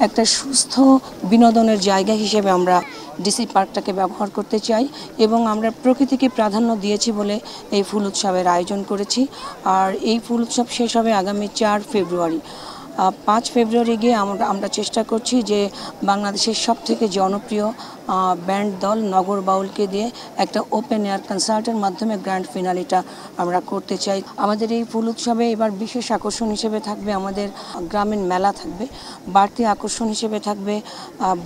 একটা সুস্থ বিনোদনের জায়গা হিসেবে আমরা ডিসি পার্কটাকে ব্যবহার করতে চাই এবং আমরা প্রকৃতিকে প্রাধান্য দিয়েছি বলে এই ফুল উৎসবের আয়োজন করেছি। আর এই ফুল উৎসব শেষ হবে আগামী 4 ফেব্রুয়ারি। 5 ফেব্রুয়ারি গিয়ে আমরা চেষ্টা করছি যে বাংলাদেশের সবথেকে জনপ্রিয় ব্যান্ড দল নগর বাউলকে দিয়ে একটা ওপেন এয়ার কনসার্টের মাধ্যমে গ্র্যান্ড ফিনালিটা আমরা করতে চাই। আমাদের এই ফুল উৎসবে এবার বিশেষ আকর্ষণ হিসেবে থাকবে আমাদের গ্রামীণ মেলা থাকবে, বাড়তি আকর্ষণ হিসেবে থাকবে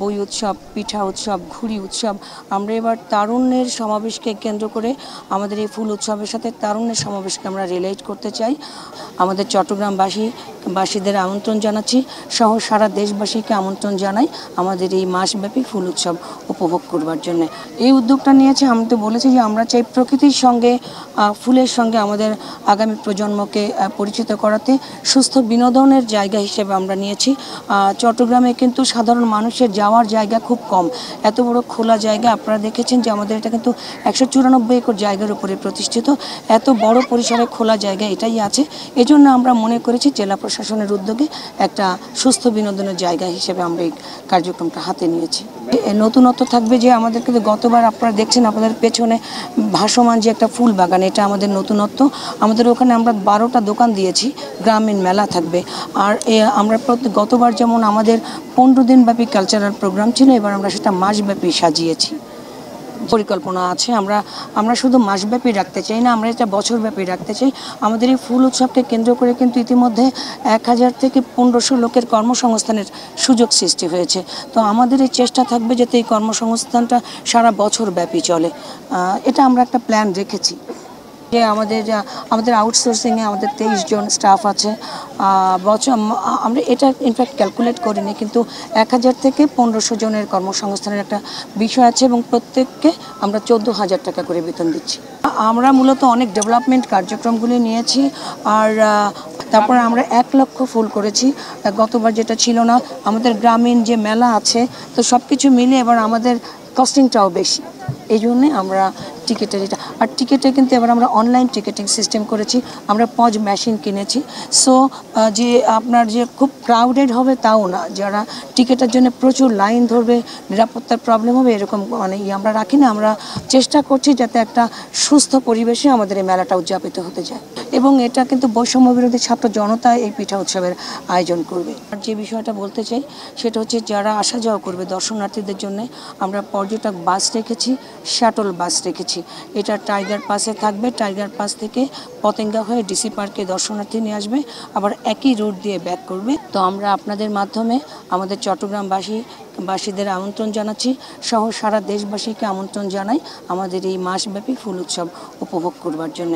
বই উৎসব, পিঠা উৎসব, ঘুড়ি উৎসব। আমরা এবার তারুণ্যের সমাবেশকে কেন্দ্র করে আমাদের এই ফুল উৎসবের সাথে তারুণ্যের সমাবেশকে আমরা রিলেট করতে চাই। আমাদের চট্টগ্রামবাসীদের আমন্ত্রণ জানাচ্ছি, সহ সারা দেশবাসীকে আমন্ত্রণ জানাই আমাদের এই মাসব্যাপী ফুল উৎসব উপভোগ করবার জন্য। এই উদ্যোগটা নিয়েছে, আমি তো বলেছি যে আমরা চাই প্রকৃতির সঙ্গে ফুলের সঙ্গে আমাদের আগামী প্রজন্মকে পরিচিত করাতে সুস্থ বিনোদনের জায়গা হিসেবে আমরা নিয়েছি। চট্টগ্রামে কিন্তু সাধারণ মানুষের যাওয়ার জায়গা খুব কম, এত বড় খোলা জায়গা আপনারা দেখেছেন যে আমাদের এটা কিন্তু 194 একর জায়গার উপরে প্রতিষ্ঠিত, এত বড় পরিসরে খোলা জায়গা এটাই আছে। এজন্য আমরা মনে করেছি জেলা প্রশাসনের উদ্যোগে একটা সুস্থ বিনোদনের জায়গা হিসেবে আমরা এই কার্যক্রমটা হাতে নিয়েছি। নতুনত্ব থাকবে যে আমাদের কিন্তু গতবার আপনারা দেখছেন আপনাদের পেছনে ভাসমান যে একটা ফুল বাগান, এটা আমাদের নতুনত্ব। আমাদের ওখানে আমরা 12টা দোকান দিয়েছি, গ্রামীণ মেলা থাকবে। আর আমরা গতবার যেমন আমাদের 15 দিনব্যাপী কালচারাল প্রোগ্রাম ছিল, এবার আমরা সেটা মাসব্যাপী সাজিয়েছি। পরিকল্পনা আছে, আমরা শুধু মাসব্যাপী রাখতে চাই না, আমরা এটা বছরব্যাপী রাখতে চাই। আমাদের এই ফুল উৎসবকে কেন্দ্র করে কিন্তু ইতিমধ্যে 1000 থেকে 1500 লোকের কর্মসংস্থানের সুযোগ সৃষ্টি হয়েছে। তো আমাদের এই চেষ্টা থাকবে যাতে এই কর্মসংস্থানটা সারা বছর ব্যাপী চলে, এটা আমরা একটা প্ল্যান রেখেছি। যে আমাদের আউটসোর্সিংয়ে আমাদের 23 জন স্টাফ আছে। আমরা এটা ইনফ্যাক্ট ক্যালকুলেট করিনি, কিন্তু 1000 থেকে 1500 জনের কর্মসংস্থানের একটা বিষয় আছে এবং প্রত্যেককে আমরা 14,000 টাকা করে বেতন দিচ্ছি। আমরা মূলত অনেক ডেভেলপমেন্ট কার্যক্রমগুলি নিয়েছি। আর তারপরে আমরা 1 লক্ষ ফুল করেছি, গতবার যেটা ছিল না। আমাদের গ্রামীণ যে মেলা আছে, তো সব কিছু মিলে এবার আমাদের কস্টিংটাও বেশি, এই জন্যে আমরা টিকিটের এটা। আর টিকিটে কিন্তু এবার আমরা অনলাইন টিকিটিং সিস্টেম করেছি, আমরা পজ মেশিন কিনেছি। সো যে আপনার যে খুব ক্রাউডেড হবে তাও না, যারা টিকিটের জন্য প্রচুর লাইন ধরবে, নিরাপত্তার প্রবলেম হবে, এরকম মানে আমরা রাখি না। আমরা চেষ্টা করছি যাতে একটা সুস্থ পরিবেশে আমাদের এই মেলাটা উদযাপিত হতে যায়। এবং এটা কিন্তু বৈষম্য বিরোধী ছাত্র জনতা এই পিঠা উৎসবের আয়োজন করবে। আর যে বিষয়টা বলতে চাই সেটা হচ্ছে যারা আসা যাওয়া করবে দর্শনার্থীদের জন্য আমরা পর্যটক বাস রেখেছি, শাটল বাস রেখেছি। এটা টাইগার পাসে থাকবে, টাইগার পাস থেকে পতেঙ্গা হয়ে ডিসি পার্কে দর্শনার্থী নিয়ে আসবে, আবার একই রুট দিয়ে ব্যাক করবে। তো আমরা আপনাদের মাধ্যমে আমাদের চট্টগ্রামবাসীদের আমন্ত্রণ জানাচ্ছি, সহ সারা দেশবাসীকে আমন্ত্রণ জানাই আমাদের এই মাসব্যাপী ফুল উৎসব উপভোগ করবার জন্য।